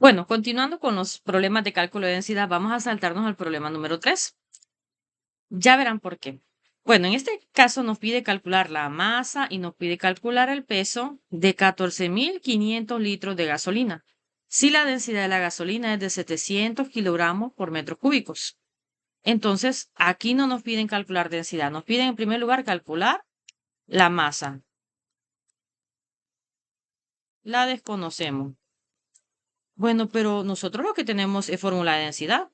Bueno, continuando con los problemas de cálculo de densidad, vamos a saltarnos al problema número 3. Ya verán por qué. Bueno, en este caso nos pide calcular la masa y nos pide calcular el peso de 14.500 litros de gasolina. Si la densidad de la gasolina es de 700 kilogramos por metros cúbicos. Entonces, aquí no nos piden calcular densidad, nos piden en primer lugar calcular la masa. La desconocemos. Bueno, pero nosotros lo que tenemos es fórmula de densidad,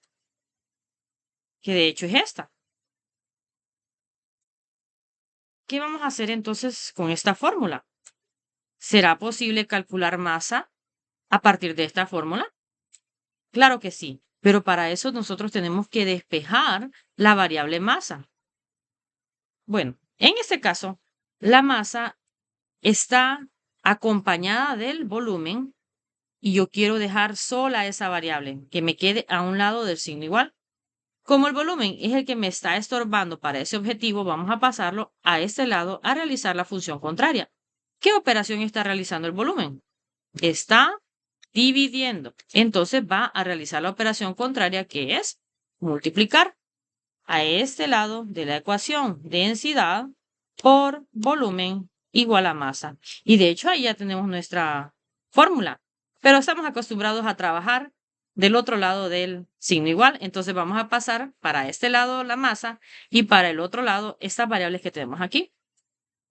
que de hecho es esta. ¿Qué vamos a hacer entonces con esta fórmula? ¿Será posible calcular masa a partir de esta fórmula? Claro que sí, pero para eso nosotros tenemos que despejar la variable masa. Bueno, en este caso, la masa está acompañada del volumen y yo quiero dejar sola esa variable, que me quede a un lado del signo igual. Como el volumen es el que me está estorbando para ese objetivo, vamos a pasarlo a este lado a realizar la función contraria. ¿Qué operación está realizando el volumen? Está dividiendo. Entonces va a realizar la operación contraria, que es multiplicar a este lado de la ecuación densidad por volumen igual a masa. Y de hecho ahí ya tenemos nuestra fórmula, pero estamos acostumbrados a trabajar del otro lado del signo igual. Entonces vamos a pasar para este lado la masa y para el otro lado estas variables que tenemos aquí.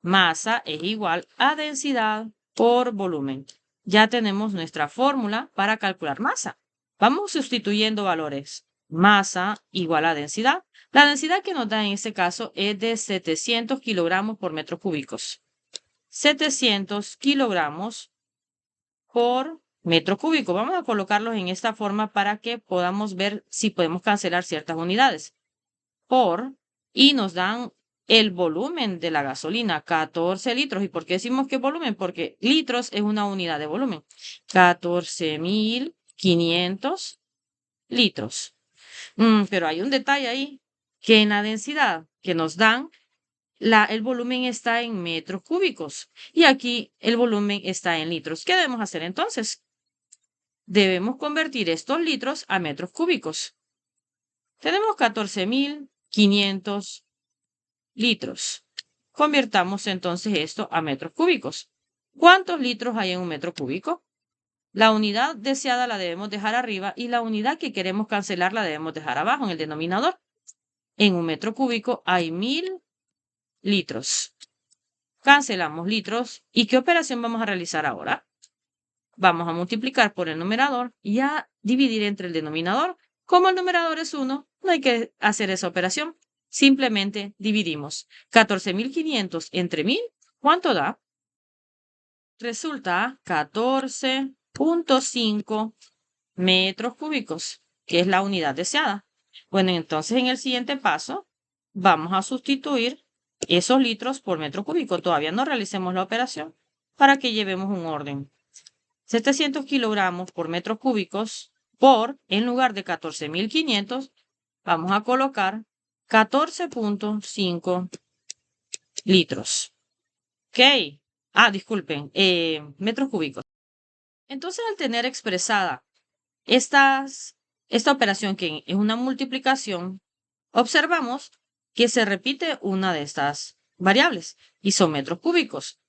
Masa es igual a densidad por volumen. Ya tenemos nuestra fórmula para calcular masa. Vamos sustituyendo valores. Masa igual a densidad. La densidad que nos da en este caso es de 700 kilogramos por metros cúbicos. 700 kilogramos por metro cúbico. Vamos a colocarlos en esta forma para que podamos ver si podemos cancelar ciertas unidades. Y nos dan el volumen de la gasolina, 14 litros. ¿Y por qué decimos que volumen? Porque litros es una unidad de volumen. 14.500 litros. Pero hay un detalle ahí, que en la densidad que nos dan, el volumen está en metros cúbicos y aquí el volumen está en litros. ¿Qué debemos hacer entonces? Debemos convertir estos litros a metros cúbicos. Tenemos 14.500 litros. Convirtamos entonces esto a metros cúbicos. ¿Cuántos litros hay en un metro cúbico? La unidad deseada la debemos dejar arriba y la unidad que queremos cancelar la debemos dejar abajo en el denominador. En un metro cúbico hay 1.000 litros. Cancelamos litros. ¿Y qué operación vamos a realizar ahora? Vamos a multiplicar por el numerador y a dividir entre el denominador. Como el numerador es 1, no hay que hacer esa operación. Simplemente dividimos 14.500 entre 1.000. ¿Cuánto da? Resulta 14.5 metros cúbicos, que es la unidad deseada. Bueno, entonces en el siguiente paso vamos a sustituir esos litros por metro cúbico. Todavía no realicemos la operación para que llevemos un orden. 700 kilogramos por metros cúbicos en lugar de 14.500, vamos a colocar 14.5 litros. Ok. Disculpen, metros cúbicos. Entonces, al tener expresada esta operación que es una multiplicación, observamos que se repite una de estas variables y son metros cúbicos.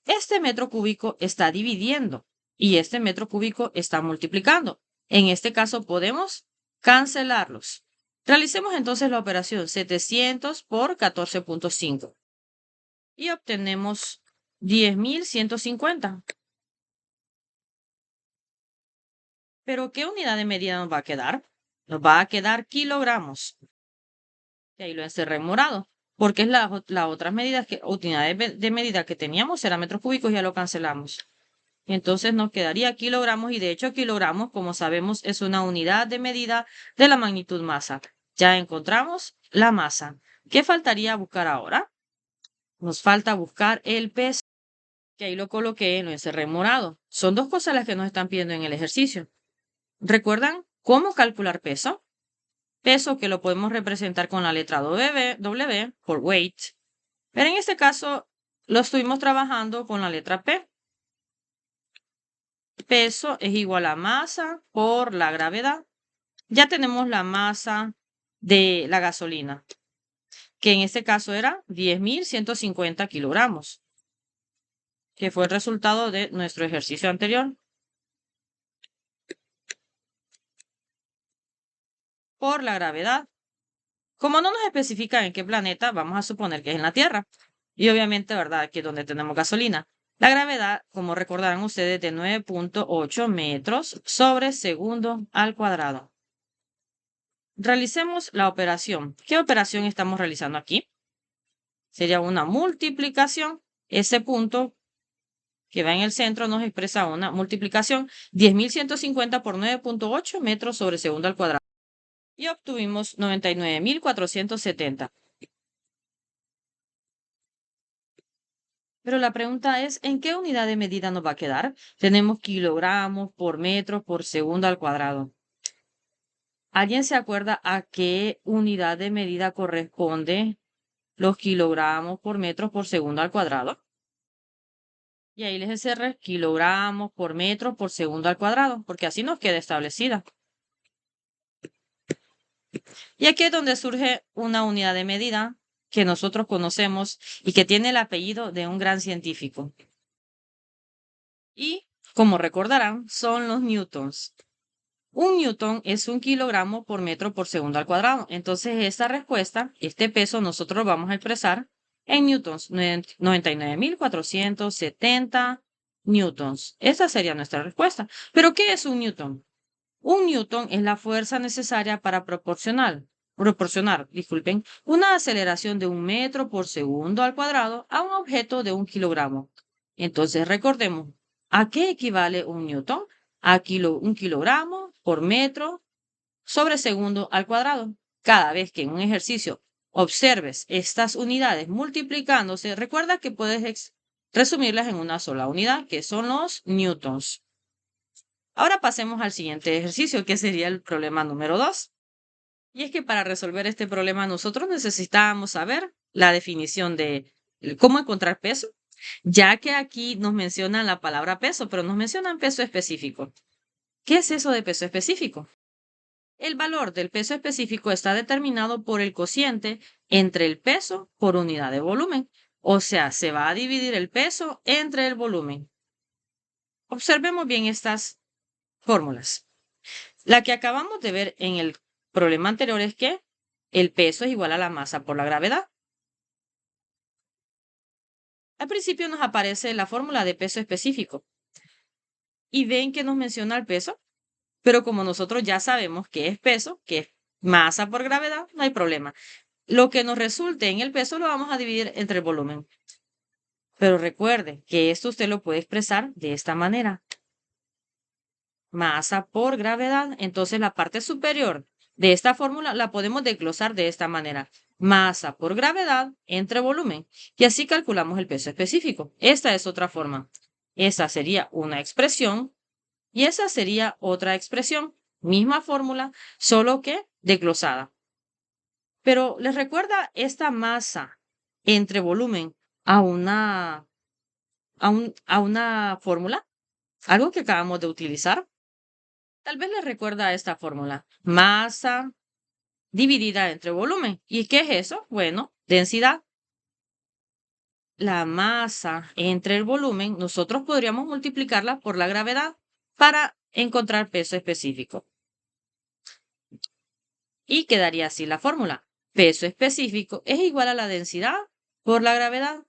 Este metro cúbico está dividiendo y este metro cúbico está multiplicando. En este caso podemos cancelarlos. Realicemos entonces la operación 700 por 14.5 y obtenemos 10.150. ¿Pero qué unidad de medida nos va a quedar? Nos va a quedar kilogramos. Y ahí lo encerré en morado, porque es la otra medida unidades de medida que teníamos era metros cúbicos, ya lo cancelamos. Entonces nos quedaría kilogramos y de hecho kilogramos, como sabemos, es una unidad de medida de la magnitud masa. Ya encontramos la masa. ¿Qué faltaría buscar ahora? Nos falta buscar el peso, que ahí lo coloqué, lo encerré en morado. Son dos cosas las que nos están pidiendo en el ejercicio. ¿Recuerdan cómo calcular peso? Peso que lo podemos representar con la letra W por weight. Pero en este caso lo estuvimos trabajando con la letra P. peso es igual a masa por la gravedad. Ya tenemos la masa de la gasolina, que en este caso era 10.150 kilogramos, que fue el resultado de nuestro ejercicio anterior, por la gravedad. Como no nos especifican en qué planeta, vamos a suponer que es en la Tierra. Y obviamente, ¿verdad? Aquí es donde tenemos gasolina. La gravedad, como recordarán ustedes, de 9.8 metros sobre segundo al cuadrado. Realicemos la operación. ¿Qué operación estamos realizando aquí? Sería una multiplicación. Ese punto que va en el centro nos expresa una multiplicación. 10.150 por 9.8 metros sobre segundo al cuadrado. Y obtuvimos 99.470. Pero la pregunta es, ¿en qué unidad de medida nos va a quedar? Tenemos kilogramos por metro por segundo al cuadrado. ¿Alguien se acuerda a qué unidad de medida corresponde los kilogramos por metro por segundo al cuadrado? Y ahí les encerré kilogramos por metro por segundo al cuadrado, porque así nos queda establecida. Y aquí es donde surge una unidad de medida que nosotros conocemos y que tiene el apellido de un gran científico. Y, como recordarán, son los newtons. Un newton es 1 kilogramo por metro por segundo al cuadrado. Entonces, esta respuesta, este peso, nosotros lo vamos a expresar en newtons, 99.470 newtons. Esa sería nuestra respuesta. ¿Pero qué es un newton? Un newton es la fuerza necesaria para proporcionar, una aceleración de 1 metro por segundo al cuadrado a un objeto de 1 kilogramo. Entonces, recordemos, ¿a qué equivale un newton? A 1 kilogramo por metro sobre segundo al cuadrado. Cada vez que en un ejercicio observes estas unidades multiplicándose, recuerda que puedes resumirlas en una sola unidad, que son los newtons. Ahora pasemos al siguiente ejercicio, que sería el problema número 2. Y es que para resolver este problema nosotros necesitamos saber la definición de cómo encontrar peso, ya que aquí nos mencionan la palabra peso, pero nos mencionan peso específico. ¿Qué es eso de peso específico? El valor del peso específico está determinado por el cociente entre el peso por unidad de volumen. O sea, se va a dividir el peso entre el volumen. Observemos bien estas fórmulas. La que acabamos de ver en el problema anterior es que el peso es igual a la masa por la gravedad. Al principio nos aparece la fórmula de peso específico y ven que nos menciona el peso, pero como nosotros ya sabemos que es peso, que es masa por gravedad, no hay problema. Lo que nos resulte en el peso lo vamos a dividir entre el volumen. Pero recuerde que esto usted lo puede expresar de esta manera. Masa por gravedad. Entonces la parte superior de esta fórmula la podemos desglosar de esta manera. Masa por gravedad entre volumen. Y así calculamos el peso específico. Esta es otra forma. Esa sería una expresión y esa sería otra expresión. Misma fórmula, solo que desglosada. Pero ¿les recuerda esta masa entre volumen a una fórmula? Algo que acabamos de utilizar. Tal vez les recuerda esta fórmula. Masa dividida entre volumen. ¿Y qué es eso? Bueno, densidad. La masa entre el volumen, nosotros podríamos multiplicarla por la gravedad para encontrar peso específico. Y quedaría así la fórmula. Peso específico es igual a la densidad por la gravedad.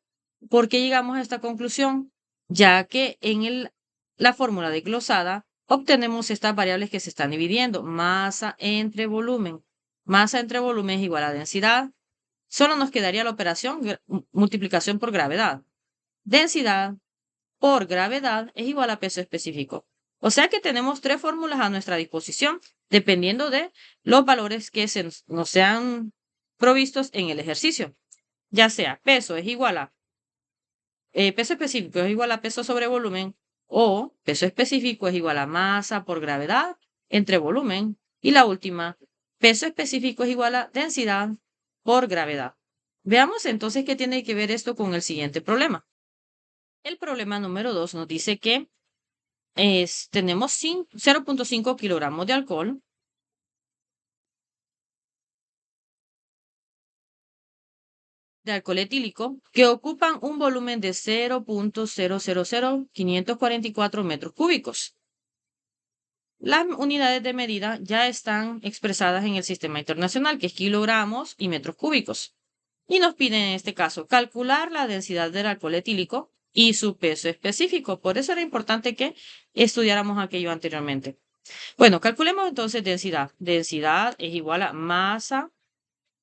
¿Por qué llegamos a esta conclusión? Ya que en la fórmula desglosada obtenemos estas variables que se están dividiendo. Masa entre volumen. Masa entre volumen es igual a densidad. Solo nos quedaría la operación multiplicación por gravedad. Densidad por gravedad es igual a peso específico. O sea que tenemos tres fórmulas a nuestra disposición, dependiendo de los valores que nos sean provistos en el ejercicio. Ya sea peso es igual a peso específico es igual a peso sobre volumen o peso específico es igual a masa por gravedad entre volumen. Y la última, peso específico es igual a densidad por gravedad. Veamos entonces qué tiene que ver esto con el siguiente problema. El problema número 2 nos dice que tenemos 0.5 kilogramos de alcohol. De alcohol etílico que ocupan un volumen de 0.000544 metros cúbicos. Las unidades de medida ya están expresadas en el sistema internacional, que es kilogramos y metros cúbicos. Y nos piden en este caso calcular la densidad del alcohol etílico y su peso específico. Por eso era importante que estudiáramos aquello anteriormente. Bueno, calculemos entonces densidad. Densidad es igual a masa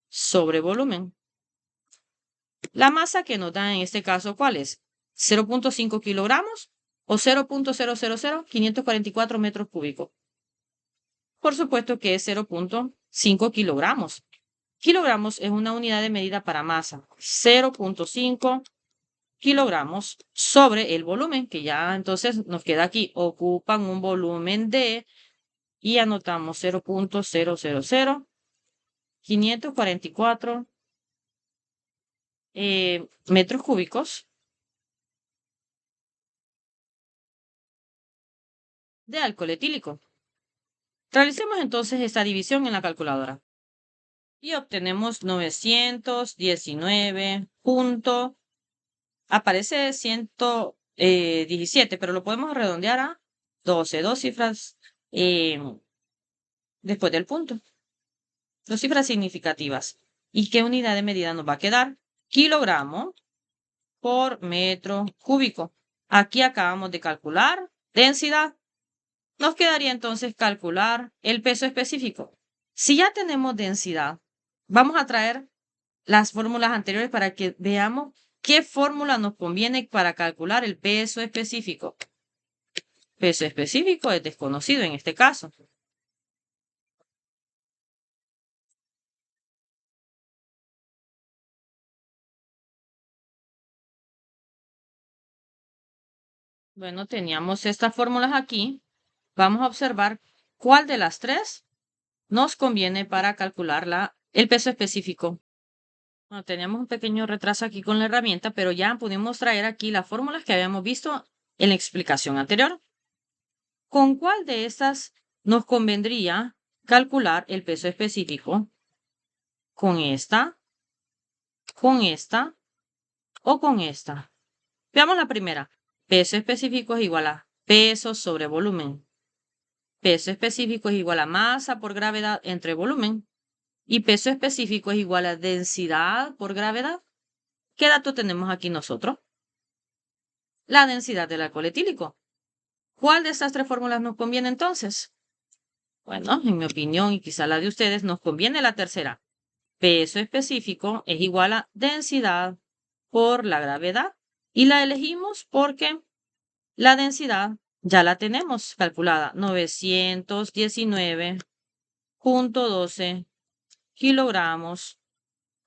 sobre volumen. La masa que nos da en este caso, ¿cuál es? 0.5 kilogramos o 0.000544 metros cúbicos. Por supuesto que es 0.5 kilogramos. Kilogramos es una unidad de medida para masa. 0.5 kilogramos sobre el volumen, que ya entonces nos queda aquí. Ocupan un volumen de, y anotamos 0.000544 metros cúbicos de alcohol etílico. Realicemos entonces esta división en la calculadora y obtenemos 919 aparece 117, pero lo podemos redondear a 12, dos cifras después del punto, dos cifras significativas. ¿Y qué unidad de medida nos va a quedar? Kilogramo por metro cúbico. Aquí acabamos de calcular densidad. Nos quedaría entonces calcular el peso específico. Si ya tenemos densidad, vamos a traer las fórmulas anteriores para que veamos qué fórmula nos conviene para calcular el peso específico. Peso específico es desconocido en este caso. Bueno, teníamos estas fórmulas aquí. Vamos a observar cuál de las tres nos conviene para calcular el peso específico. Bueno, teníamos un pequeño retraso aquí con la herramienta, pero ya pudimos traer aquí las fórmulas que habíamos visto en la explicación anterior. ¿Con cuál de estas nos convendría calcular el peso específico? ¿Con esta o con esta? Veamos la primera. Peso específico es igual a peso sobre volumen. Peso específico es igual a masa por gravedad entre volumen. Y peso específico es igual a densidad por gravedad. ¿Qué dato tenemos aquí nosotros? La densidad del alcohol etílico. ¿Cuál de estas tres fórmulas nos conviene entonces? Bueno, en mi opinión y quizá la de ustedes, nos conviene la tercera. Peso específico es igual a densidad por la gravedad. Y la elegimos porque la densidad ya la tenemos calculada. 919.12 kilogramos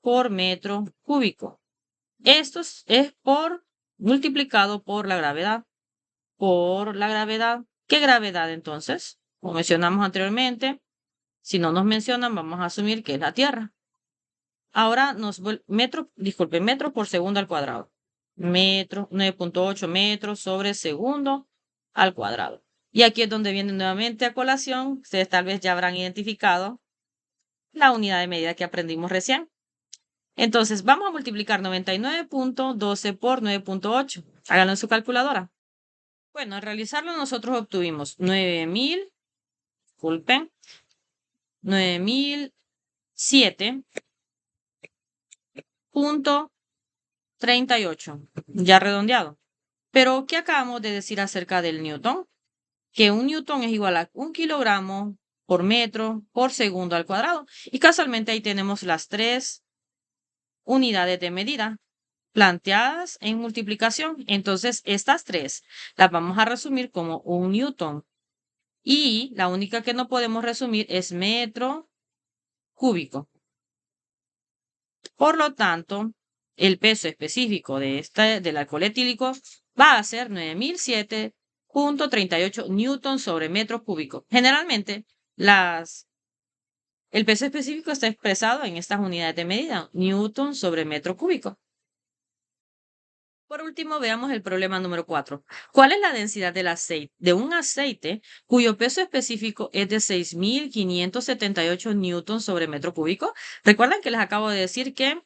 por metro cúbico. Esto es multiplicado por la gravedad. Por la gravedad. ¿Qué gravedad entonces? Como mencionamos anteriormente, si no nos mencionan, vamos a asumir que es la Tierra. Ahora metro por segundo al cuadrado. 9.8 metros sobre segundo al cuadrado. Y aquí es donde viene nuevamente a colación. Ustedes tal vez ya habrán identificado la unidad de medida que aprendimos recién. Entonces, vamos a multiplicar 99.12 por 9.8. Háganlo en su calculadora. Bueno, al realizarlo nosotros obtuvimos 9.007.38, ya redondeado. Pero, ¿qué acabamos de decir acerca del newton? Que un newton es igual a 1 kilogramo por metro por segundo al cuadrado. Y casualmente ahí tenemos las tres unidades de medida planteadas en multiplicación. Entonces, estas tres las vamos a resumir como un newton. Y la única que no podemos resumir es metro cúbico. Por lo tanto, el peso específico del alcohol etílico va a ser 9007.38 newton sobre metro cúbico. Generalmente, el peso específico está expresado en estas unidades de medida, newton sobre metro cúbico. Por último, veamos el problema número 4. ¿Cuál es la densidad del aceite, de un aceite cuyo peso específico es de 6.578 newtons sobre metro cúbico? Recuerdan que les acabo de decir que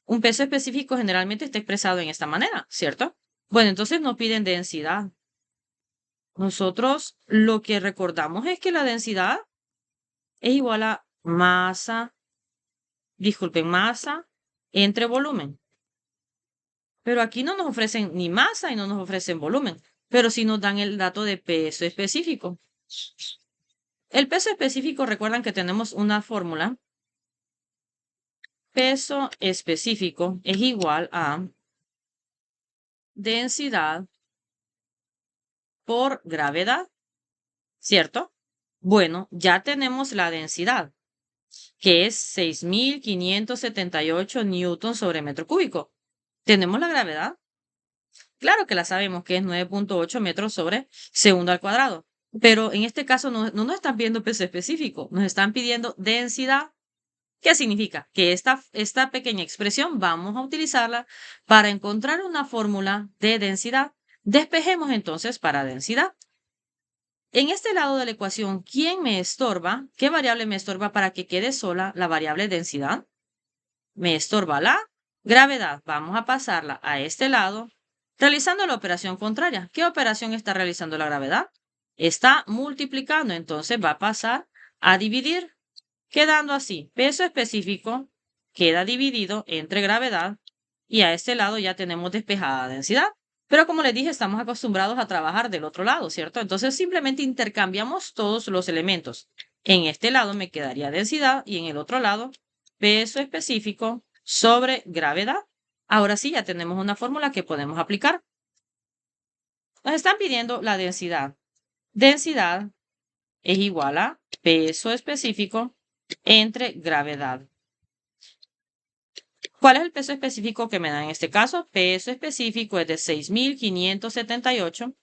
un peso específico generalmente está expresado en esta manera, ¿cierto? Bueno, entonces nos piden densidad. Nosotros lo que recordamos es que la densidad es igual a masa entre volumen. Pero aquí no nos ofrecen ni masa y no nos ofrecen volumen, pero sí nos dan el dato de peso específico. El peso específico, recuerdan que tenemos una fórmula. Peso específico es igual a densidad por gravedad, ¿cierto? Bueno, ya tenemos la densidad, que es 6.578 newtons sobre metro cúbico. ¿Tenemos la gravedad? Claro que la sabemos, que es 9.8 metros sobre segundo al cuadrado. Pero en este caso no nos están pidiendo peso específico, nos están pidiendo densidad. ¿Qué significa? Que esta pequeña expresión vamos a utilizarla para encontrar una fórmula de densidad. Despejemos entonces para densidad. En este lado de la ecuación, ¿quién me estorba? ¿Qué variable me estorba para que quede sola la variable densidad? Me estorba la gravedad. Vamos a pasarla a este lado, realizando la operación contraria. ¿Qué operación está realizando la gravedad? Está multiplicando, entonces va a pasar a dividir, quedando así. Peso específico queda dividido entre gravedad y a este lado ya tenemos despejada densidad. Pero como les dije, estamos acostumbrados a trabajar del otro lado, ¿cierto? Entonces simplemente intercambiamos todos los elementos. En este lado me quedaría densidad y en el otro lado peso específico sobre gravedad. Ahora sí, ya tenemos una fórmula que podemos aplicar. Nos están pidiendo la densidad. Densidad es igual a peso específico entre gravedad. ¿Cuál es el peso específico que me da en este caso? Peso específico es de 6.578.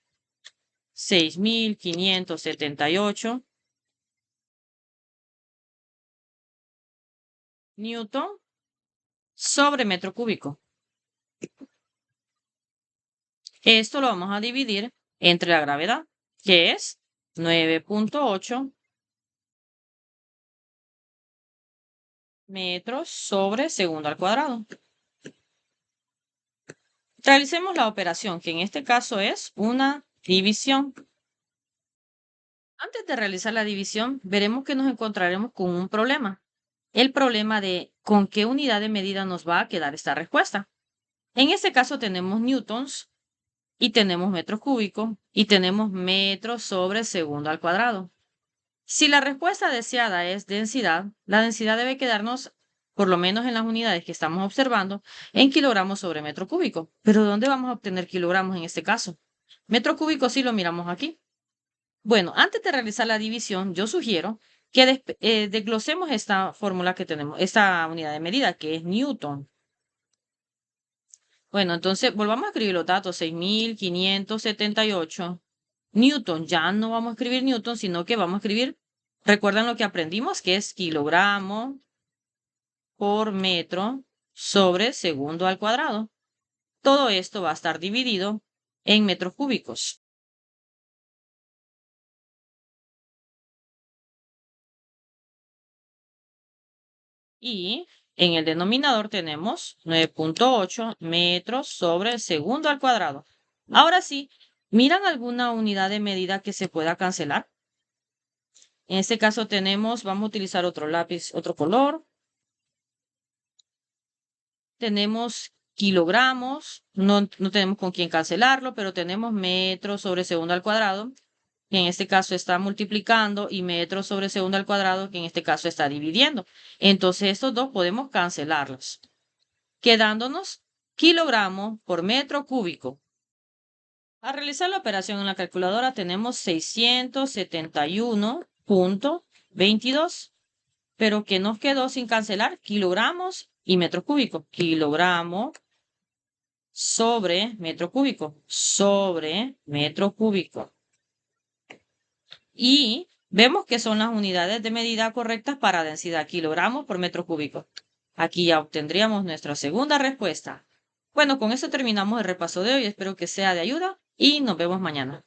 6.578 newton sobre metro cúbico. Esto lo vamos a dividir entre la gravedad, que es 9.8 metros sobre segundo al cuadrado. Realicemos la operación, que en este caso es una división. Antes de realizar la división, veremos que nos encontraremos con un problema. El problema de con qué unidad de medida nos va a quedar esta respuesta. En este caso tenemos newtons y tenemos metros cúbicos y tenemos metros sobre segundo al cuadrado. Si la respuesta deseada es densidad, la densidad debe quedarnos, por lo menos en las unidades que estamos observando, en kilogramos sobre metro cúbico. Pero ¿dónde vamos a obtener kilogramos en este caso? Metro cúbico sí lo miramos aquí. Bueno, antes de realizar la división, yo sugiero que desglosemos esta fórmula que tenemos, esta unidad de medida, que es newton. Bueno, entonces volvamos a escribir los datos, 6.578 newton. Ya no vamos a escribir newton, sino que vamos a escribir, recuerdan lo que aprendimos, que es kilogramo por metro sobre segundo al cuadrado. Todo esto va a estar dividido en metros cúbicos. Y en el denominador tenemos 9.8 metros sobre segundo al cuadrado. Ahora sí, ¿miran alguna unidad de medida que se pueda cancelar? En este caso tenemos, vamos a utilizar otro lápiz, otro color. Tenemos kilogramos, no tenemos con quién cancelarlo, pero tenemos metros sobre segundo al cuadrado, que en este caso está multiplicando, y metros sobre segundo al cuadrado, que en este caso está dividiendo. Entonces estos dos podemos cancelarlos, quedándonos kilogramos por metro cúbico. Al realizar la operación en la calculadora tenemos 671.22, pero que nos quedó sin cancelar kilogramos y metro cúbico. Kilogramo sobre metro cúbico, sobre metro cúbico. Y vemos que son las unidades de medida correctas para densidad, kilogramos por metro cúbico. Aquí ya obtendríamos nuestra segunda respuesta. Bueno, con eso terminamos el repaso de hoy. Espero que sea de ayuda y nos vemos mañana.